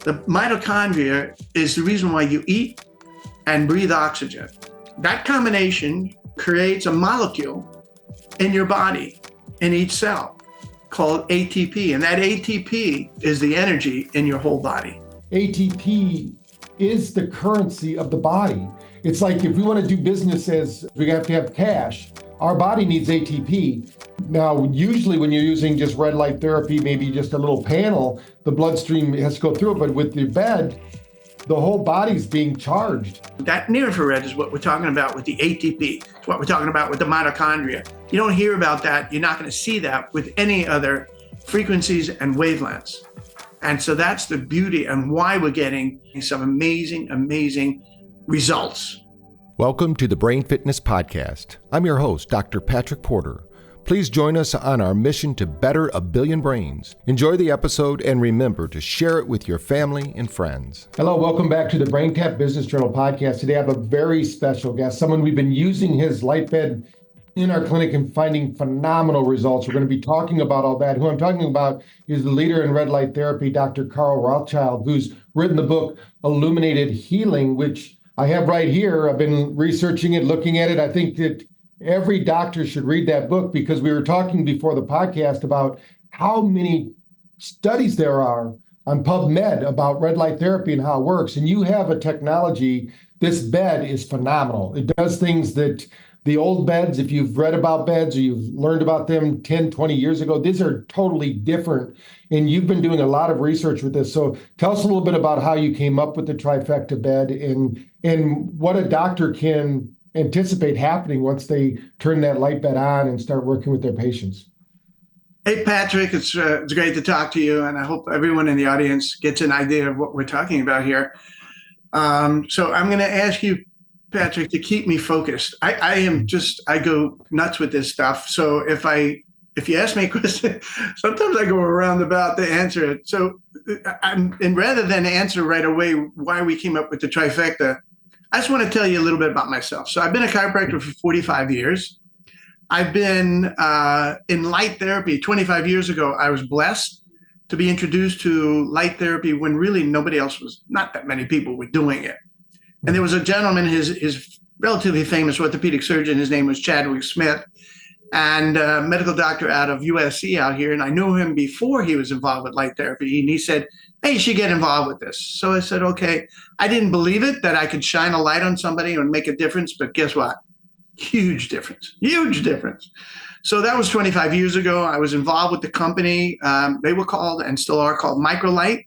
The mitochondria is the reason why you eat and breathe oxygen. That combination creates a molecule in your body, in each cell, called ATP. And that ATP is the energy in your whole body. ATP is the currency of the body. It's like if we want to do business as we have to have cash, our body needs ATP. Now, usually when you're using just red light therapy, maybe just a little panel, the bloodstream has to go through it. But with the bed, the whole body's being charged. That near infrared is what we're talking about with the ATP. It's what we're talking about with the mitochondria. You don't hear about that. You're not going to see that with any other frequencies and wavelengths. And so that's the beauty and why we're getting some amazing, amazing results. Welcome to the Brain Fitness Podcast. I'm your host, Dr. Patrick Porter. Please join us on our mission to better a billion brains. Enjoy the episode and remember to share it with your family and friends. Hello, welcome back to the Brain Tap Business Journal podcast. Today I have a very special guest, someone we've been using his light bed in our clinic and finding phenomenal results. We're going to be talking about all that. Who I'm talking about is the leader in red light therapy, Dr. Carl Rothschild, who's written the book Illuminated Healing, which I have right here. I've been researching it, looking at it. I think that every doctor should read that book because we were talking before the podcast about how many studies there are on PubMed about red light therapy and how it works. And you have a technology, this bed is phenomenal. It does things that the old beds, if you've read about beds or you've learned about them 10, 20 years ago, these are totally different. And you've been doing a lot of research with this. So tell us a little bit about how you came up with the Trifecta bed and what a doctor can anticipate happening once they turn that light bed on and start working with their patients. Hey, Patrick, it's great to talk to you. And I hope everyone in the audience gets an idea of what we're talking about here. So I'm going to ask you, Patrick, to keep me focused. I go nuts with this stuff. So if you ask me a question, sometimes I go around about to answer it. So and rather than answer right away why we came up with the trifecta, I just want to tell you a little bit about myself. So I've been a chiropractor for 45 years. I've been in light therapy. 25 years ago, I was blessed to be introduced to light therapy when really nobody else was, not that many people were doing it. And there was a gentleman, his relatively famous orthopedic surgeon, his name was Chadwick Smith, and a medical doctor out of USC out here. And I knew him before he was involved with light therapy. And he said, hey, you should get involved with this. So I said, okay. I didn't believe it, that I could shine a light on somebody and make a difference. But guess what? Huge difference. Huge difference. So that was 25 years ago. I was involved with the company. They were called, and still are called, Microlight.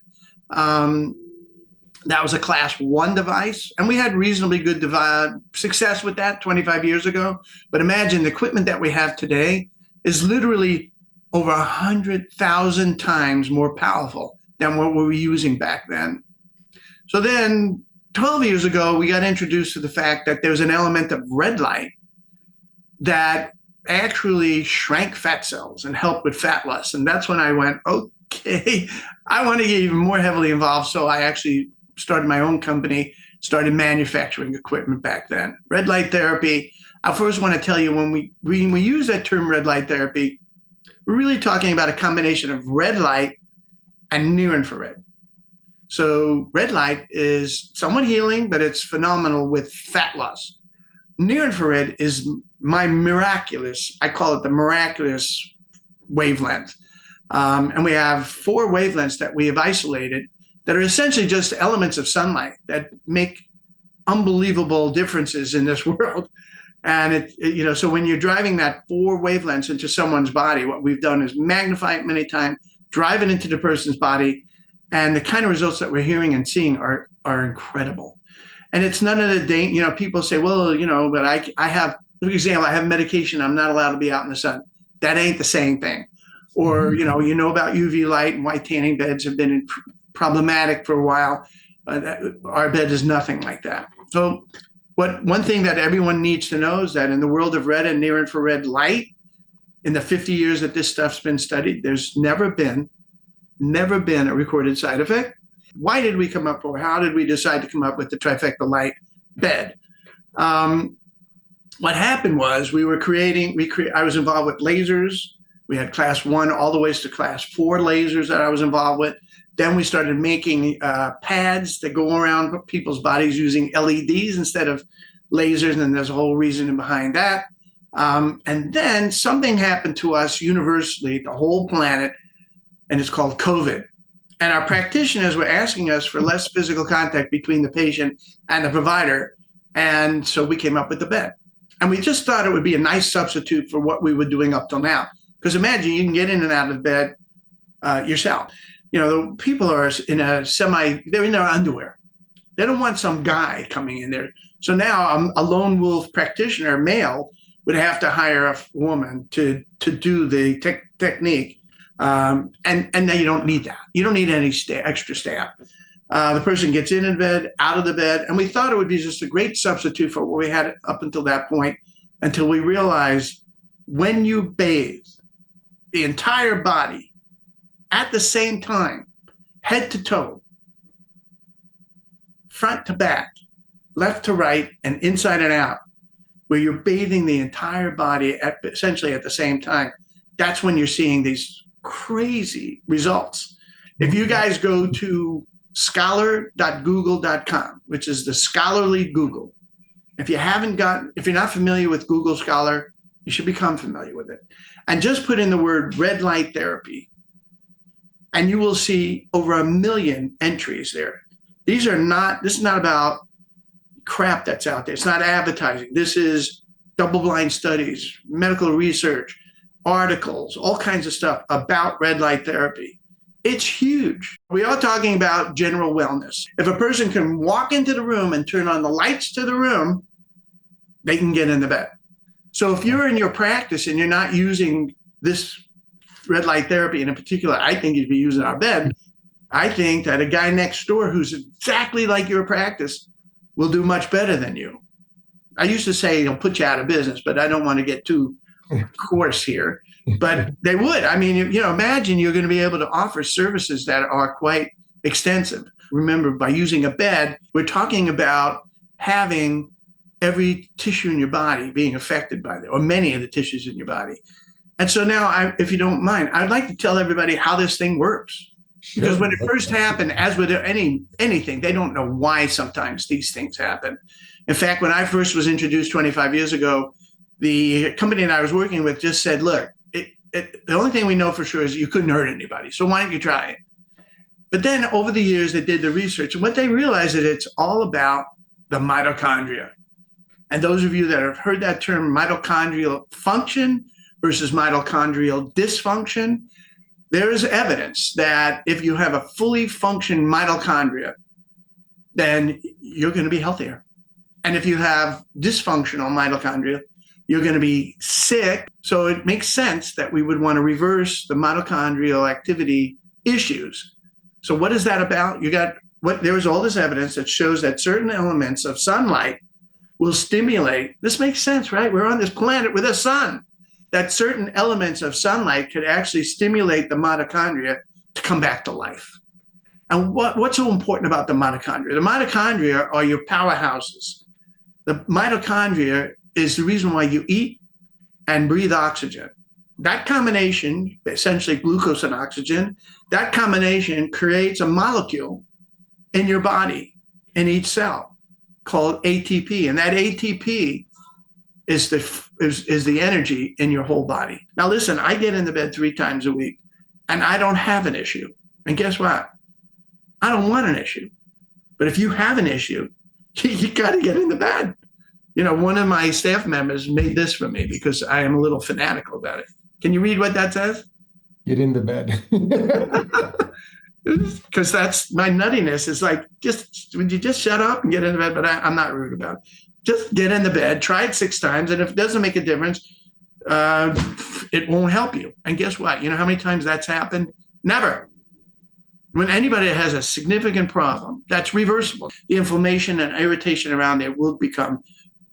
That was a class 1 device, and we had reasonably good success with that 25 years ago. But imagine the equipment that we have today is literally over 100,000 times more powerful than what we were using back then. So then 12 years ago, we got introduced to the fact that there's an element of red light that actually shrank fat cells and helped with fat loss. And that's when I went, okay, I want to get even more heavily involved. So I actually started my own company, started manufacturing equipment back then. Red light therapy, I first want to tell you, when we use that term red light therapy, we're really talking about a combination of red light and near infrared. So red light is somewhat healing, but it's phenomenal with fat loss. Near infrared is my miraculous, I call it the miraculous wavelength. And we have 4 wavelengths that we have isolated that are essentially just elements of sunlight that make unbelievable differences in this world. And so when you're driving that 4 wavelengths into someone's body, what we've done is magnify it many times, drive it into the person's body, and the kind of results that we're hearing and seeing are incredible. And it's none of the people say, well, but I have, for example, I have medication, I'm not allowed to be out in the sun. That ain't the same thing. Or, about UV light and white tanning beds have been problematic for a while. Our bed is nothing like that. So one thing that everyone needs to know is that in the world of red and near infrared light, in the 50 years that this stuff's been studied, there's never been a recorded side effect. Why did we come up, or how did we decide to come up with the Trifecta Light Bed? What happened was I was involved with lasers. We had class 1 all the way to class 4 lasers that I was involved with. Then we started making pads that go around people's bodies using LEDs instead of lasers, and there's a whole reason behind that. And then something happened to us universally, the whole planet, and it's called COVID. And our practitioners were asking us for less physical contact between the patient and the provider. And so we came up with the bed. And we just thought it would be a nice substitute for what we were doing up till now. Because imagine you can get in and out of bed yourself. You know, the people are in they're in their underwear. They don't want some guy coming in there. So now a lone wolf practitioner, male, would have to hire a woman to do the technique. And now you don't need that. You don't need any extra staff. The person gets in bed, out of the bed, and we thought it would be just a great substitute for what we had up until that point, until we realized when you bathe the entire body at the same time, head to toe, front to back, left to right, and inside and out, where you're bathing the entire body essentially at the same time, that's when you're seeing these crazy results. If you guys go to scholar.google.com, which is the scholarly Google, if you're not familiar with Google Scholar, you should become familiar with it. And just put in the word red light therapy, and you will see over 1 million entries there. This is not about crap that's out there. It's not advertising. This is double-blind studies, medical research, articles, all kinds of stuff about red light therapy. It's huge. We are talking about general wellness. If a person can walk into the room and turn on the lights to the room, they can get in the bed. So if you're in your practice and you're not using this red light therapy, and in particular, I think you'd be using our bed, I think that a guy next door who's exactly like your practice will do much better than you. I used to say it'll put you out of business, but I don't want to get too coarse here. But they would. I mean, imagine you're going to be able to offer services that are quite extensive. Remember, by using a bed, we're talking about having every tissue in your body being affected by it, or many of the tissues in your body. And so now, if you don't mind, I'd like to tell everybody how this thing works. Because when it first happened, as with anything, they don't know why sometimes these things happen. In fact, when I first was introduced 25 years ago, the company that I was working with just said, look, the only thing we know for sure is you couldn't hurt anybody. So why don't you try it? But then over the years, they did the research. And what they realized is it's all about the mitochondria. And those of you that have heard that term, mitochondrial function versus mitochondrial dysfunction, there is evidence that if you have a fully functioning mitochondria, then you're going to be healthier. And if you have dysfunctional mitochondria, you're going to be sick. So it makes sense that we would want to reverse the mitochondrial activity issues. So what is that about? There is all this evidence that shows that certain elements of sunlight will stimulate. This makes sense, right? We're on this planet with a sun. That certain elements of sunlight could actually stimulate the mitochondria to come back to life. And what's so important about the mitochondria? The mitochondria are your powerhouses. The mitochondria is the reason why you eat and breathe oxygen. That combination, essentially glucose and oxygen, that combination creates a molecule in your body, in each cell, called ATP. And that ATP is the energy in your whole body. Now, listen, I get into bed 3 times a week, and I don't have an issue. And guess what? I don't want an issue. But if you have an issue, you got to get in the bed. One of my staff members made this for me because I am a little fanatical about it. Can you read what that says? Get in the bed. Because that's my nuttiness. Is like, would you just shut up and get in the bed? But I'm not rude about it. Just get in the bed, try it 6 times. And if it doesn't make a difference, it won't help you. And guess what? You know how many times that's happened? Never. When anybody has a significant problem, that's reversible. The inflammation and irritation around there will become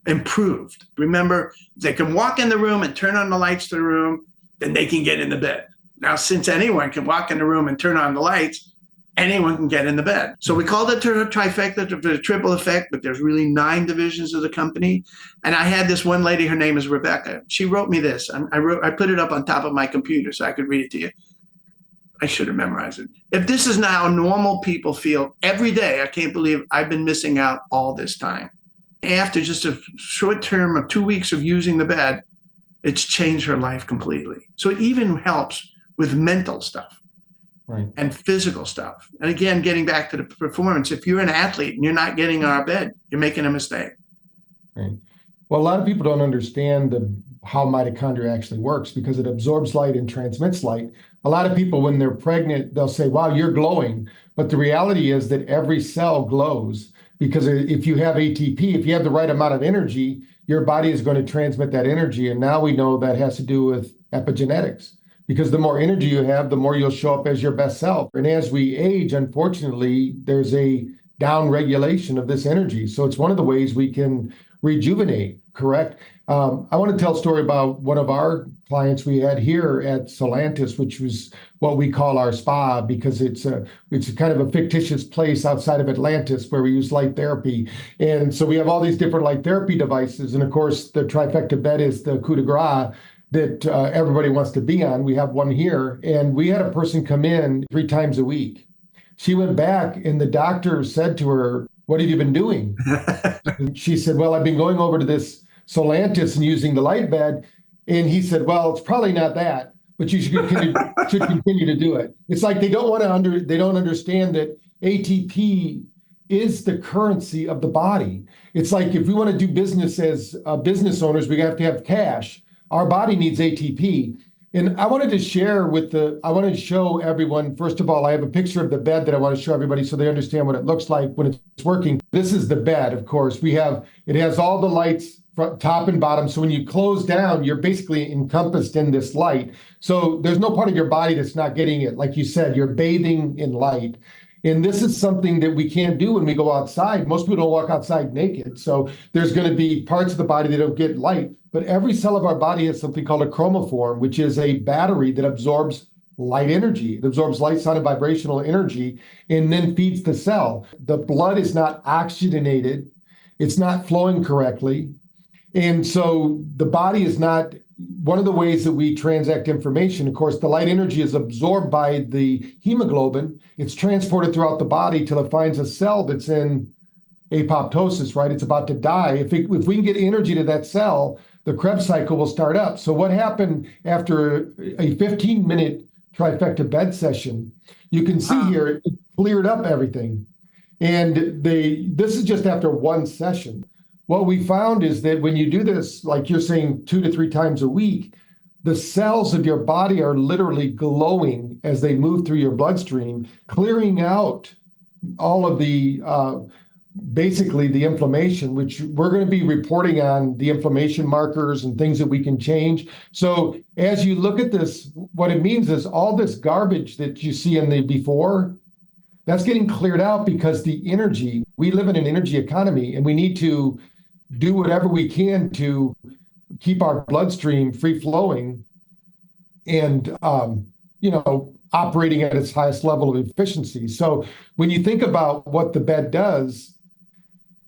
improved. Remember, if they can walk in the room and turn on the lights to the room, then they can get in the bed. Now, since anyone can walk in the room and turn on the lights, anyone can get in the bed. So we call it trifecta, the triple effect, but there's really 9 divisions of the company. And I had this one lady, her name is Rebecca. She wrote me this. I put it up on top of my computer so I could read it to you. I should have memorized it. If this is not how normal people feel every day, I can't believe I've been missing out all this time. After just a short term of 2 weeks of using the bed, it's changed her life completely. So it even helps with mental stuff. Right. And physical stuff. And again, getting back to the performance, if you're an athlete and you're not getting our bed, you're making a mistake. Right. Well, a lot of people don't understand how mitochondria actually works because it absorbs light and transmits light. A lot of people, when they're pregnant, they'll say, wow, you're glowing. But the reality is that every cell glows because if you have ATP, if you have the right amount of energy, your body is going to transmit that energy. And now we know that has to do with epigenetics. Because the more energy you have, the more you'll show up as your best self. And as we age, unfortunately, there's a down regulation of this energy. So it's one of the ways we can rejuvenate, correct? I want to tell a story about one of our clients we had here at Solantis, which was what we call our spa, because it's kind of a fictitious place outside of Atlantis where we use light therapy. And so we have all these different light therapy devices. And of course, the Trifecta Bed is the coup de grace that everybody wants to be on. We have one here, and we had a person come in 3 times a week. She went back, and the doctor said to her, what have you been doing? And she said, well, I've been going over to this Solantis and using the light bed. And he said, well, it's probably not that, but you should continue to do it. It's like they don't understand that ATP is the currency of the body. It's like if we want to do business as business owners, we have to have cash. Our body needs ATP. And I wanted to show everyone, first of all, I have a picture of the bed that I want to show everybody so they understand what it looks like when it's working. This is the bed, of course. It has all the lights, top and bottom. So when you close down, you're basically encompassed in this light. So there's no part of your body that's not getting it. Like you said, you're bathing in light. And this is something that we can't do when we go outside. Most people don't walk outside naked. So there's going to be parts of the body that don't get light. But every cell of our body has something called a chromophore, which is a battery that absorbs light energy. It absorbs light, sound, and vibrational energy and then feeds the cell. The blood is not oxygenated. It's not flowing correctly. And so the body is not one of the ways that we transact information. Of course, the light energy is absorbed by the hemoglobin. It's transported throughout the body till it finds a cell that's in apoptosis, right? It's about to die. If we can get energy to that cell, the Krebs cycle will start up. So what happened after a 15-minute Trifecta Bed session, you can see here, it cleared up everything. And this is just after one session. What we found is that when you do this, like you're saying, 2 to 3 times a week, the cells of your body are literally glowing as they move through your bloodstream, clearing out all of the, basically the inflammation, which we're going to be reporting on the inflammation markers and things that we can change. So as you look at this, what it means is all this garbage that you see in the before, that's getting cleared out because the energy, we live in an energy economy and we need to do whatever we can to keep our bloodstream free flowing and, operating at its highest level of efficiency. So when you think about what the bed does,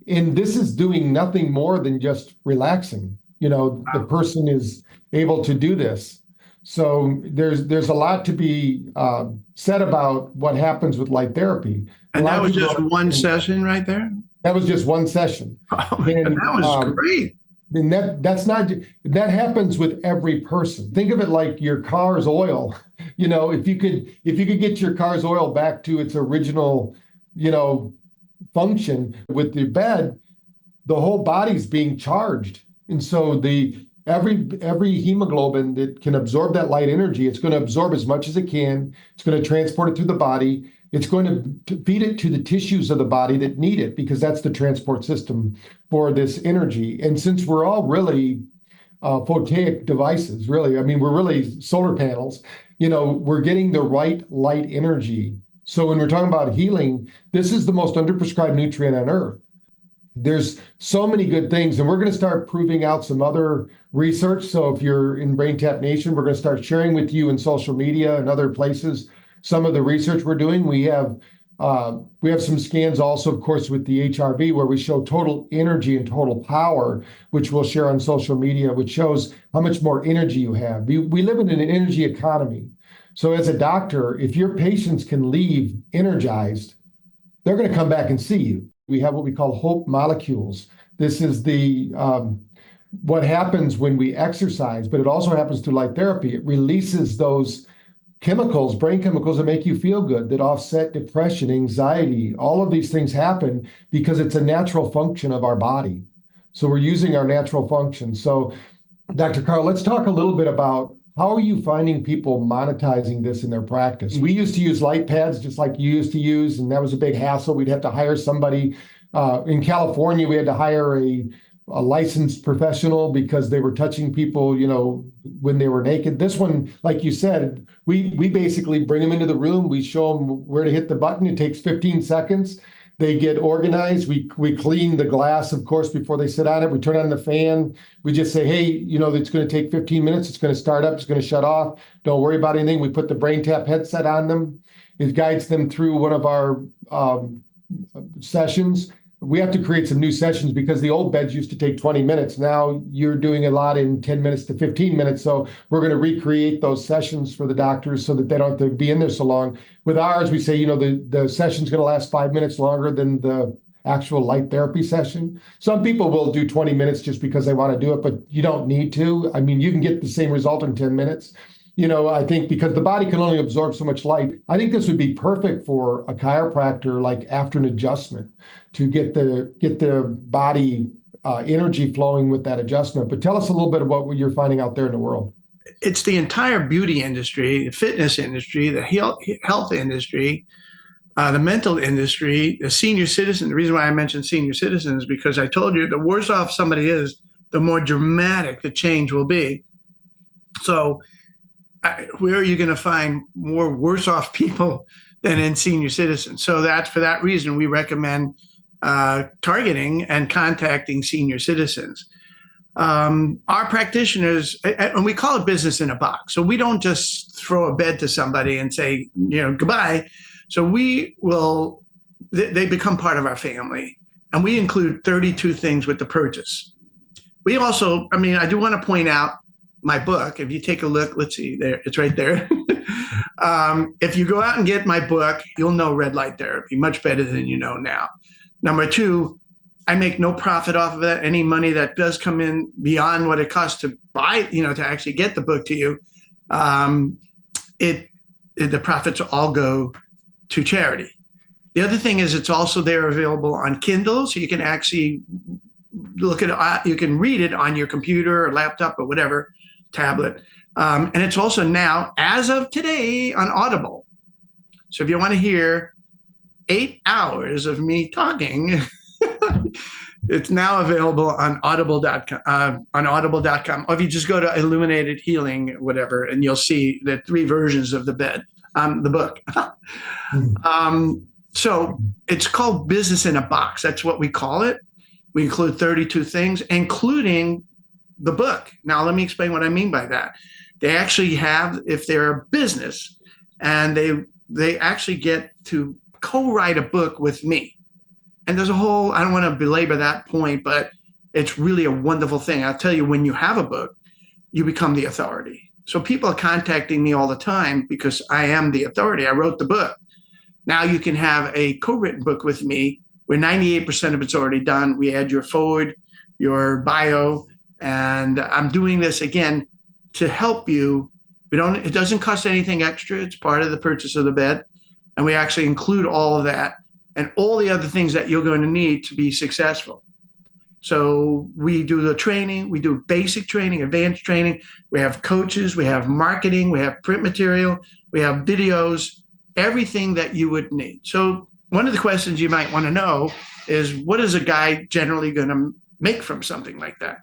and this is doing nothing more than just relaxing, the person is able to do this. So there's a lot to be said about what happens with light therapy. And that was just one session right there? That was just one session. Oh, and that was great. And that happens with every person. Think of it like your car's oil. If you could get your car's oil back to its original, function with the bed, the whole body's being charged. And so every hemoglobin that can absorb that light energy, it's going to absorb as much as it can. It's going to transport it through the body. It's going to feed it to the tissues of the body that need it, because that's the transport system for this energy. And since we're all really photovoltaic devices, really, we're really solar panels, we're getting the right light energy. So when we're talking about healing, this is the most underprescribed nutrient on earth. There's so many good things, and we're going to start proving out some other research. So if you're in BrainTap Nation, we're going to start sharing with you in social media and other places some of the research we're doing. We have some scans also, of course, with the HRV, where we show total energy and total power, which we'll share on social media, which shows how much more energy you have. We live in an energy economy. So as a doctor, if your patients can leave energized, they're going to come back and see you. We have what we call hope molecules. This is the what happens when we exercise, but it also happens through light therapy. It releases those chemicals, brain chemicals that make you feel good, that offset depression, anxiety. All of these things happen because it's a natural function of our body. So we're using our natural function. So Dr. Carl, let's talk a little bit about how are you finding people monetizing this in their practice? We used to use light pads just like you used to use, and that was a big hassle. We'd have to hire somebody. In California, we had to hire a licensed professional because they were touching people, when they were naked. This one, like you said, we basically bring them into the room. We show them where to hit the button. It takes 15 seconds. They get organized. We clean the glass, of course, before they sit on it. We turn on the fan. We just say, hey, it's going to take 15 minutes. It's going to start up. It's going to shut off. Don't worry about anything. We put the BrainTap headset on them. It guides them through one of our sessions. We have to create some new sessions because the old beds used to take 20 minutes. Now you're doing a lot in 10 minutes to 15 minutes. So we're going to recreate those sessions for the doctors so that they don't have to be in there so long. With ours, we say, the session's going to last 5 minutes longer than the actual light therapy session. Some people will do 20 minutes just because they want to do it, but you don't need to. I mean, you can get the same result in 10 minutes. I think because the body can only absorb so much light, I think this would be perfect for a chiropractor, like after an adjustment, to get the body energy flowing with that adjustment. But tell us a little bit about what you're finding out there in the world. It's the entire beauty industry, the fitness industry, the health industry, the mental industry, the senior citizen. The reason why I mentioned senior citizens is because I told you the worse off somebody is, the more dramatic the change will be. So where are you going to find more worse off people than in senior citizens? So that's for that reason we recommend targeting and contacting senior citizens. Our practitioners, and we call it business in a box. So we don't just throw a bed to somebody and say, goodbye. So they become part of our family, and we include 32 things with the purchase. We also, I do want to point out my book. If you take a look, let's see there, it's right there. If you go out and get my book, you'll know red light therapy much better than you know now. Number two, I make no profit off of that. Any money that does come in beyond what it costs to buy, to actually get the book to you, the profits all go to charity. The other thing is it's also there available on Kindle, so you can actually look at it. You can read it on your computer or laptop or whatever, tablet. And it's also now, as of today, on Audible. So if you want to hear 8 hours of me talking, it's now available on audible.com. Or if you just go to Illuminated Healing, whatever, and you'll see the 3 versions of the book. So it's called Business in a Box. That's what we call it. We include 32 things, including the book. Now, let me explain what I mean by that. They actually have, if they're a business, and they actually get to co-write a book with me. And there's a whole, I don't want to belabor that point, but it's really a wonderful thing. I'll tell you, when you have a book, you become the authority. So people are contacting me all the time because I am the authority. I wrote the book. Now you can have a co-written book with me where 98% of it's already done. We add your forward, your bio, and I'm doing this again to help you. It doesn't cost anything extra. It's part of the purchase of the bed. And we actually include all of that and all the other things that you're going to need to be successful. So we do the training, we do basic training, advanced training. We have coaches, we have marketing, we have print material, we have videos, everything that you would need. So one of the questions you might want to know is, what is a guy generally going to make from something like that?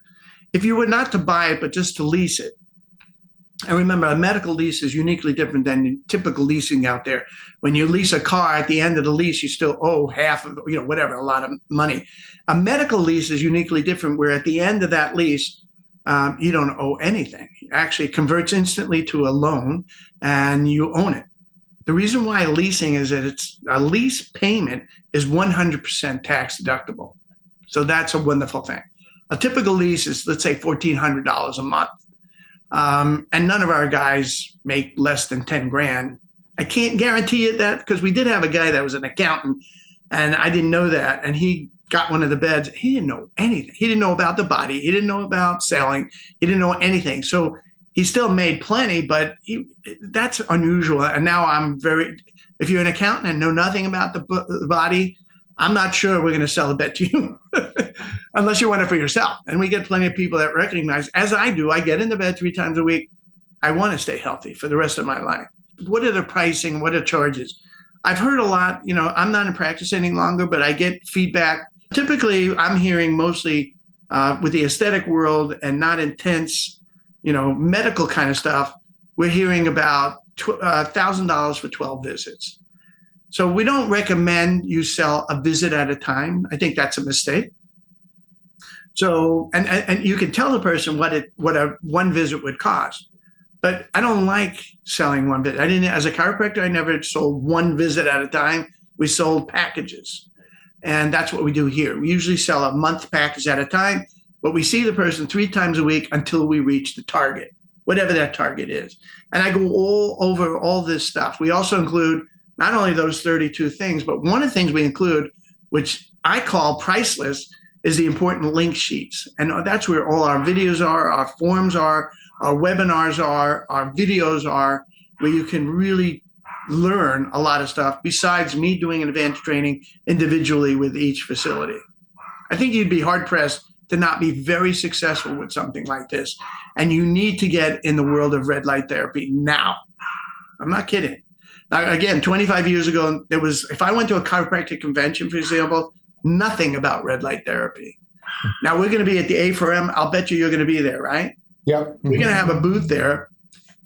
If you were not to buy it, but just to lease it. And remember, a medical lease is uniquely different than typical leasing out there. When you lease a car, at the end of the lease, you still owe half of, whatever, a lot of money. A medical lease is uniquely different, where at the end of that lease, you don't owe anything. It actually converts instantly to a loan and you own it. The reason why leasing is that a lease payment is 100% tax deductible. So that's a wonderful thing. A typical lease is, let's say, $1,400 a month. And none of our guys make less than 10 grand. I can't guarantee you that, because we did have a guy that was an accountant, and I didn't know that. And he got one of the beds. He didn't know anything. He didn't know about the body. He didn't know about selling. He didn't know anything. So he still made plenty, but that's unusual. And now if you're an accountant and know nothing about the body, I'm not sure we're going to sell a bed to you unless you want it for yourself. And we get plenty of people that recognize, as I do, I get into bed 3 times a week. I want to stay healthy for the rest of my life. What are the pricing? What are charges? I've heard a lot, I'm not in practice any longer, but I get feedback. Typically, I'm hearing mostly with the aesthetic world and not intense, medical kind of stuff. We're hearing about $1,000 for 12 visits. So we don't recommend you sell a visit at a time. I think that's a mistake. So, and you can tell the person what a one visit would cost, but I don't like selling one visit. As a chiropractor, I never sold one visit at a time. We sold packages, and that's what we do here. We usually sell a month package at a time, but we see the person 3 times a week until we reach the target, whatever that target is. And I go all over all this stuff. We also include not only those 32 things, but one of the things we include, which I call priceless, is the important link sheets. And that's where all our videos are, our forms are, our webinars are, our videos are, where you can really learn a lot of stuff besides me doing an advanced training individually with each facility. I think you'd be hard pressed to not be very successful with something like this. And you need to get in the world of red light therapy now. I'm not kidding. Now, again, 25 years ago, if I went to a chiropractic convention, for example, nothing about red light therapy. Now we're going to be at the A4M. I'll bet you're going to be there, right? Yep. We're going to have a booth there.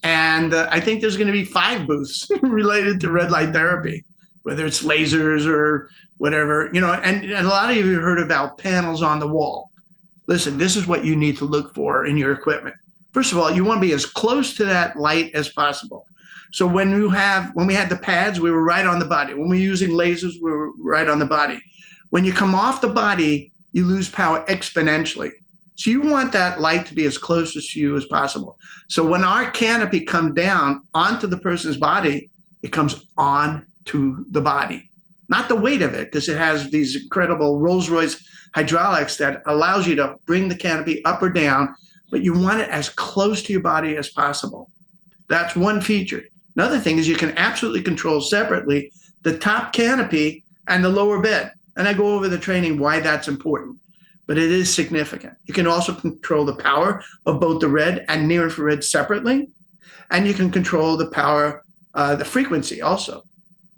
And I think there's going to be 5 booths related to red light therapy, whether it's lasers or whatever, and a lot of you have heard about panels on the wall. Listen, this is what you need to look for in your equipment. First of all, you want to be as close to that light as possible. So when we had the pads, we were right on the body. When we're using lasers, we were right on the body. When you come off the body, you lose power exponentially. So you want that light to be as close to you as possible. So when our canopy comes down onto the person's body, it comes onto the body. Not the weight of it, because it has these incredible Rolls-Royce hydraulics that allows you to bring the canopy up or down, but you want it as close to your body as possible. That's one feature. Another thing is you can absolutely control separately the top canopy and the lower bed. And I go over the training why that's important, but it is significant. You can also control the power of both the red and near infrared separately, and you can control the power, the frequency also.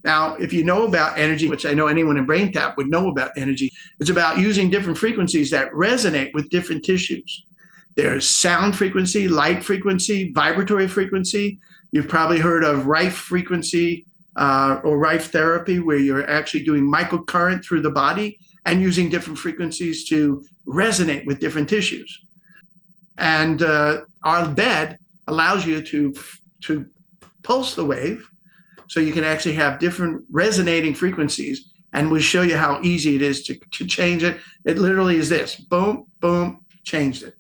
Now, if you know about energy, which I know anyone in BrainTap would know about energy, it's about using different frequencies that resonate with different tissues. There's sound frequency, light frequency, vibratory frequency. You've probably heard of Rife frequency or Rife therapy, where you're actually doing microcurrent through the body and using different frequencies to resonate with different tissues. And our bed allows you to pulse the wave, so you can actually have different resonating frequencies. And we'll show you how easy it is to change it. It literally is this: boom, boom, changed it.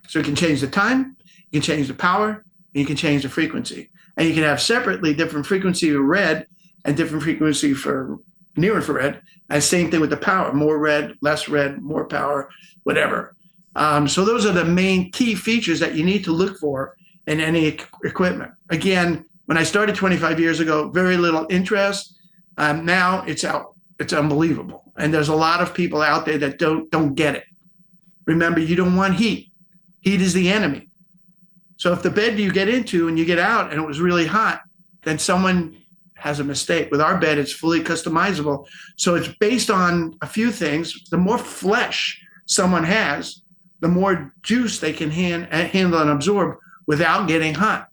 So you can change the time, you can change the power, and you can change the frequency. And you can have separately different frequency for red and different frequency for near infrared. And same thing with the power: more red, less red, more power, whatever. So those are the main key features that you need to look for in any equipment. Again, when I started 25 years ago, very little interest. Now it's out. It's unbelievable. And there's a lot of people out there that don't get it. Remember, you don't want heat. Heat is the enemy. So if the bed you get into and you get out and it was really hot, then someone has a mistake. With our bed, it's fully customizable. So it's based on a few things. The more flesh someone has, the more juice they can handle and absorb without getting hot.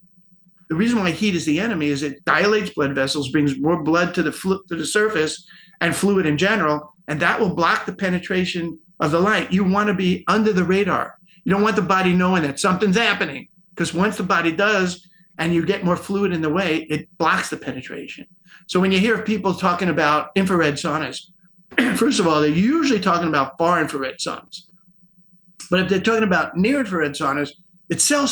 The reason why heat is the enemy is it dilates blood vessels, brings more blood to the surface and fluid in general, and that will block the penetration of the light. You want to be under the radar. You don't want the body knowing that something's happening, because once the body does and you get more fluid in the way, it blocks the penetration. So when you hear people talking about infrared saunas, first of all, they're usually talking about far infrared saunas. But if they're talking about near infrared saunas, It's still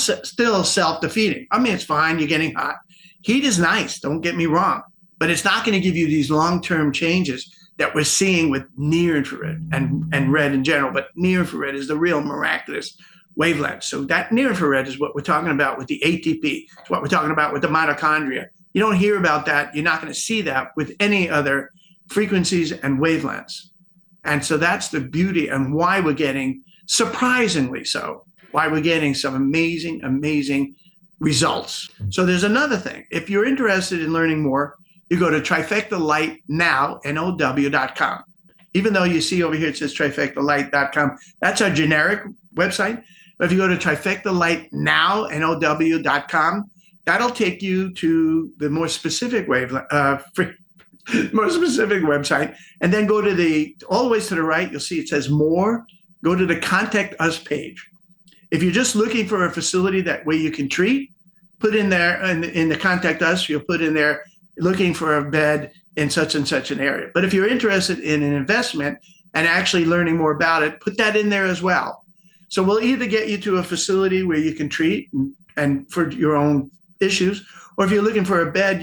self-defeating. I mean, it's fine. You're getting hot. Heat is nice. Don't get me wrong, but it's not going to give you these long-term changes that we're seeing with near infrared and red in general. But near infrared is the real miraculous wavelength. So that near infrared is what we're talking about with the ATP. It's what we're talking about with the mitochondria. You don't hear about that. You're not going to see that with any other frequencies and wavelengths. And so that's the beauty and why we're getting, surprisingly so, why we're getting some amazing, amazing results. So there's another thing. If you're interested in learning more, you go to Trifecta Light now, NOW.com. Even though you see over here it says TrifectaLight.com, that's our generic website. But if you go to Trifecta Light now, NOW.com, that'll take you to the more specific website, and then go to all the way to the right, you'll see it says more, go to the Contact Us page. If you're just looking for a facility that way you can treat, put in there, in the Contact Us, you'll put in there, looking for a bed in such and such an area. But if you're interested in an investment and actually learning more about it, put that in there as well. So we'll either get you to a facility where you can treat and for your own issues, or if you're looking for a bed,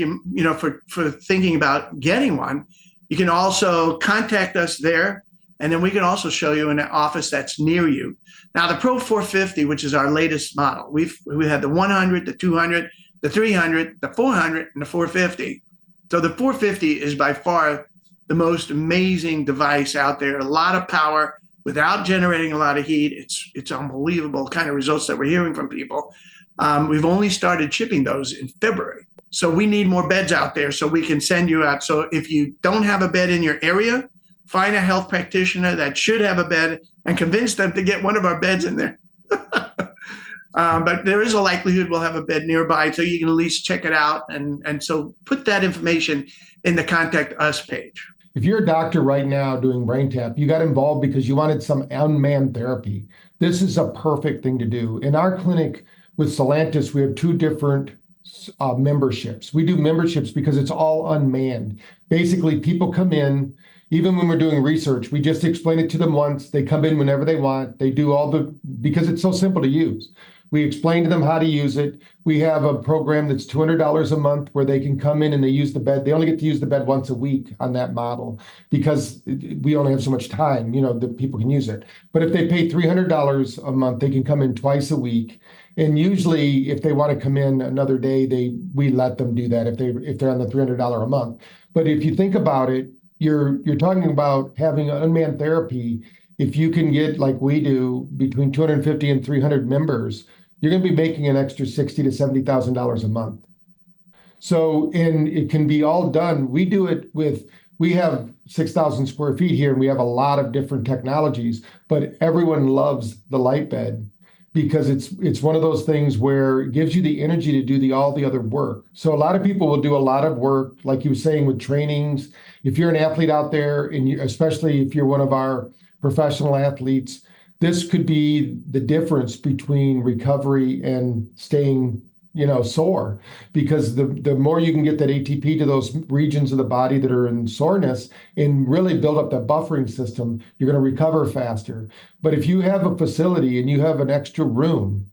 for thinking about getting one, you can also contact us there, and then we can also show you in an office that's near you. Now, the Pro 450, which is our latest model, we had the 100, the 200, the 300, the 400, and the 450. So the 450 is by far the most amazing device out there. A lot of power without generating a lot of heat. It's unbelievable kind of results that we're hearing from people. We've only started shipping those in February. So we need more beds out there so we can send you out. So if you don't have a bed in your area, find a health practitioner that should have a bed and convince them to get one of our beds in there. But there is a likelihood we'll have a bed nearby, so you can at least check it out. And so put that information in the Contact Us page. If you're a doctor right now doing brain tap, you got involved because you wanted some unmanned therapy. This is a perfect thing to do. In our clinic with Solantis, we have two different memberships. We do memberships because it's all unmanned. Basically, people come in, even when we're doing research, we just explain it to them once. They come in whenever they want. They do because it's so simple to use. We explain to them how to use it. We have a program that's $200 a month where they can come in and they use the bed. They only get to use the bed once a week on that model because we only have so much time, that people can use it. But if they pay $300 a month, they can come in twice a week. And usually if they want to come in another day, we let them do that if they're on the $300 a month. But if you think about it, you're talking about having unmanned therapy. If you can get, like we do, between 250 and 300 members, you're going to be making an extra $60,000 to $70,000 a month. So, and it can be all done. We do it we have 6,000 square feet here, and we have a lot of different technologies, but everyone loves the light bed because it's one of those things where it gives you the energy to do all the other work. So a lot of people will do a lot of work, like you were saying, with trainings. If you're an athlete out there, and especially if you're one of our professional athletes, this could be the difference between recovery and staying, sore, because the more you can get that ATP to those regions of the body that are in soreness and really build up that buffering system, you're going to recover faster. But if you have a facility and you have an extra room,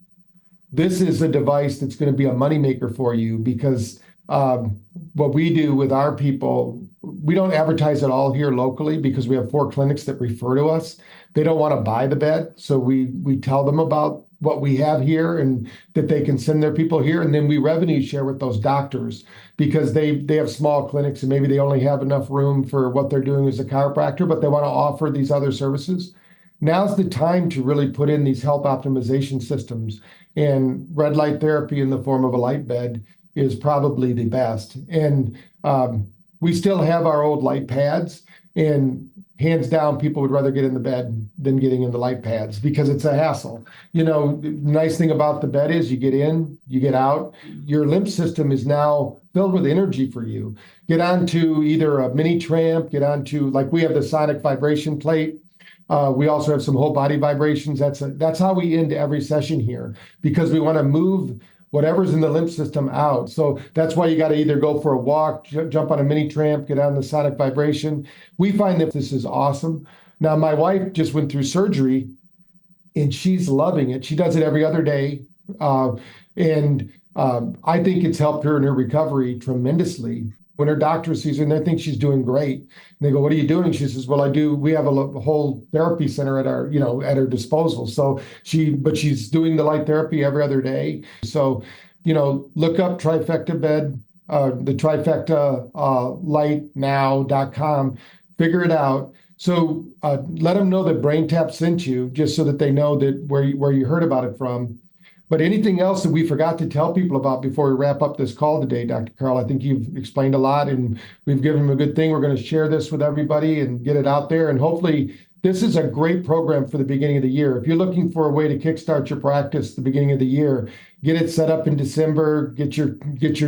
this is a device that's going to be a moneymaker for you, because what we do with our people, we don't advertise at all here locally because we have 4 clinics that refer to us. They don't want to buy the bed, so we tell them about what we have here and that they can send their people here, and then we revenue share with those doctors because they have small clinics and maybe they only have enough room for what they're doing as a chiropractor, but they want to offer these other services. Now's the time to really put in these health optimization systems, and red light therapy in the form of a light bed is probably the best. And we still have our old light pads, and hands down, people would rather get in the bed than getting in the light pads because it's a hassle. The nice thing about the bed is you get in, you get out. Your lymph system is now filled with energy for you. Get onto either a mini tramp, like we have the sonic vibration plate. We also have some whole body vibrations. That's how we end every session here, because we want to move whatever's in the lymph system out. So that's why you got to either go for a walk, jump on a mini tramp, get on the sonic vibration. We find that this is awesome. Now, my wife just went through surgery and she's loving it. She does it every other day. I think it's helped her in her recovery tremendously. When her doctor sees her and they think she's doing great, and they go, "What are you doing?" She says, "Well, we have a whole therapy center at at her disposal." So she's doing the light therapy every other day. So, look up Trifecta Bed, the Trifecta Lightnow.com, figure it out. So let them know that BrainTap sent you, just so that they know that where you heard about it from. But anything else that we forgot to tell people about before we wrap up this call today, Dr. Carl? I think you've explained a lot and we've given them a good thing. We're going to share this with everybody and get it out there. And hopefully this is a great program for the beginning of the year. If you're looking for a way to kickstart your practice at the beginning of the year, get it set up in December, get your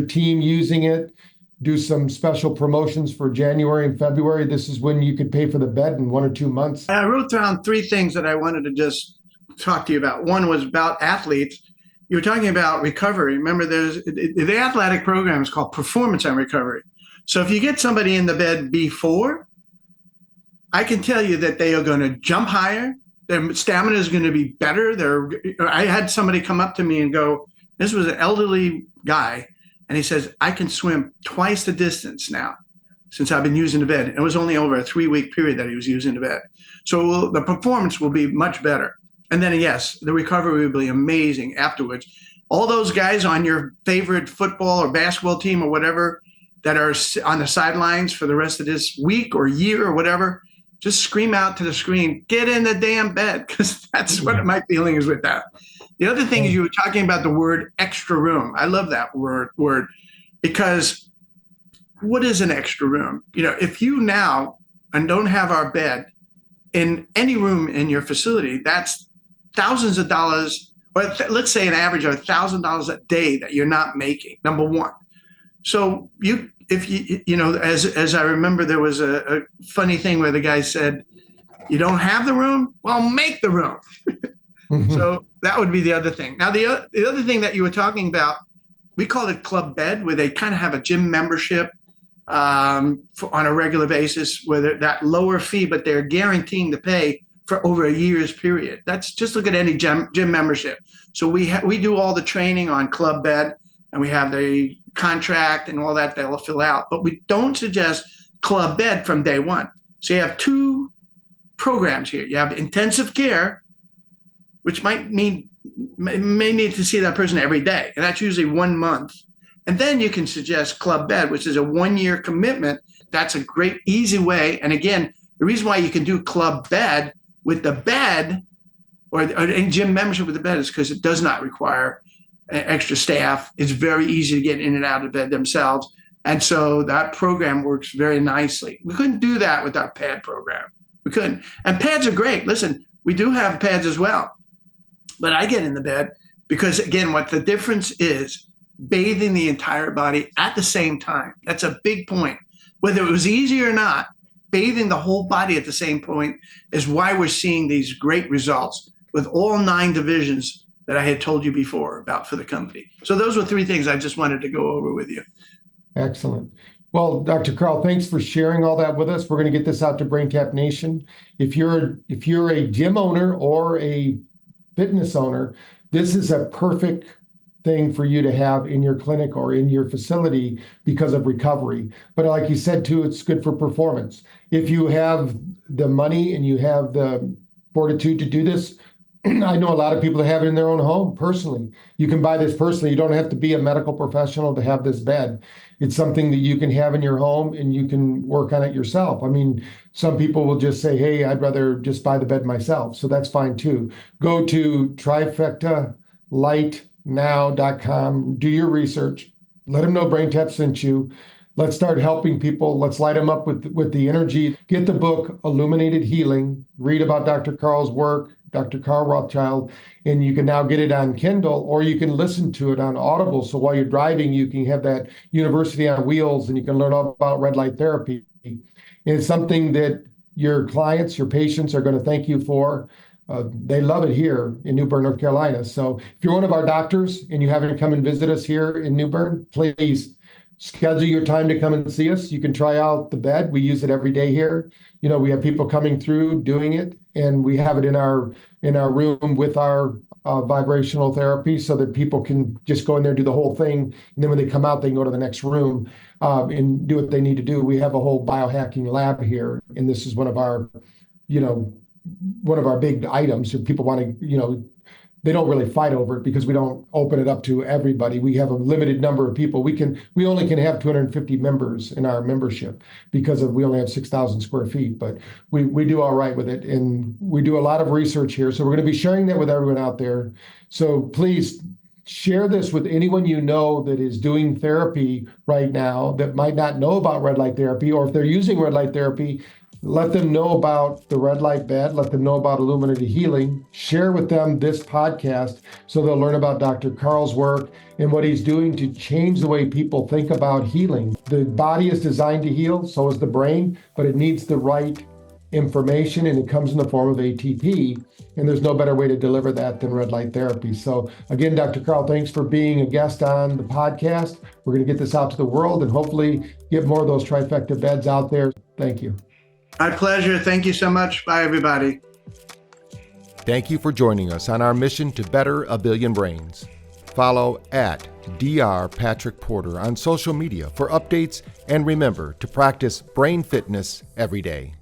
team using it, do some special promotions for January and February. This is when you could pay for the bed in 1 or 2 months. I wrote down 3 things that I wanted to just talk to you about. One was about athletes. You were talking about recovery. Remember, the athletic program is called performance and recovery. So if you get somebody in the bed before, I can tell you that they are going to jump higher. Their stamina is going to be better. I had somebody come up to me and go, this was an elderly guy, and he says, "I can swim twice the distance now since I've been using the bed." It was only over a 3-week period that he was using the bed. So the performance will be much better. And then, yes, the recovery will be amazing afterwards. All those guys on your favorite football or basketball team or whatever that are on the sidelines for the rest of this week or year or whatever, just scream out to the screen, "Get in the damn bed," because that's what my feeling is with that. The other thing is you were talking about the word extra room. I love that word because what is an extra room? If you now and don't have our bed in any room in your facility, that's thousands of dollars, or let's say an average of $1,000 a day that you're not making, number one. So as I remember, there was a funny thing where the guy said, "You don't have the room? Well, make the room." So that would be the other thing. Now, the other thing that you were talking about, we call it Club Bed, where they kind of have a gym membership on a regular basis, where that lower fee, but they're guaranteeing to pay for over a year's period. That's just look at any gym membership. So we do all the training on Club Bed, and we have the contract and all that they'll fill out. But we don't suggest Club Bed from day one. So you have 2 programs here. You have intensive care, which may need to see that person every day, and that's usually 1 month. And then you can suggest Club Bed, which is a 1-year commitment. That's a great, easy way. And again, the reason why you can do Club Bed with the bed or any gym membership with the bed is because it does not require extra staff. It's very easy to get in and out of bed themselves. And so that program works very nicely. We couldn't do that with our pad program. We couldn't. And pads are great. Listen, we do have pads as well. But I get in the bed because, again, what the difference is bathing the entire body at the same time. That's a big point. Whether it was easy or not, bathing the whole body at the same point is why we're seeing these great results with all 9 divisions that I had told you before about for the company. So those were 3 things I just wanted to go over with you. Excellent. Well, Dr. Carl, thanks for sharing all that with us. We're going to get this out to BrainTap Nation. If you're a gym owner or a fitness owner, this is a perfect thing for you to have in your clinic or in your facility because of recovery. But like you said too, it's good for performance. If you have the money and you have the fortitude to do this, I know a lot of people that have it in their own home personally. You can buy this personally. You don't have to be a medical professional to have this bed. It's something that you can have in your home and you can work on it yourself. I mean, some people will just say, "Hey, I'd rather just buy the bed myself." So that's fine too. Go to TrifectaLightNow.com, do your research, let them know BrainTap sent you. Let's start helping people. Let's light them up with the energy. Get the book, Illuminated Healing. Read about Dr. Carl's work, Dr. Carl Rothschild, and you can now get it on Kindle, or you can listen to it on Audible. So while you're driving, you can have that University on Wheels, and you can learn all about red light therapy. And it's something that your clients, your patients are going to thank you for. They love it here in New Bern, North Carolina. So if you're one of our doctors and you haven't come and visit us here in New Bern, please schedule your time to come and see us. You can try out the bed. We use it every day here. We have people coming through doing it, and we have it in our room with our vibrational therapy so that people can just go in there and do the whole thing. And then when they come out, they can go to the next room and do what they need to do. We have a whole biohacking lab here, and this is one of our big items. If people want to, they don't really fight over it because we don't open it up to everybody. We have a limited number of people. We only can have 250 members in our membership because we only have 6,000 square feet, but we do all right with it. And we do a lot of research here. So we're going to be sharing that with everyone out there. So please share this with anyone you know that is doing therapy right now that might not know about red light therapy, or if they're using red light therapy, let them know about the red light bed. Let them know about Illuminated Healing. Share with them this podcast so they'll learn about Dr. Carl's work and what he's doing to change the way people think about healing. The body is designed to heal, so is the brain, but it needs the right information, and it comes in the form of ATP. And there's no better way to deliver that than red light therapy. So again, Dr. Carl, thanks for being a guest on the podcast. We're going to get this out to the world and hopefully get more of those trifecta beds out there. Thank you. My pleasure. Thank you so much. Bye, everybody. Thank you for joining us on our mission to better a billion brains. Follow at Dr. Patrick Porter on social media for updates, and remember to practice brain fitness every day.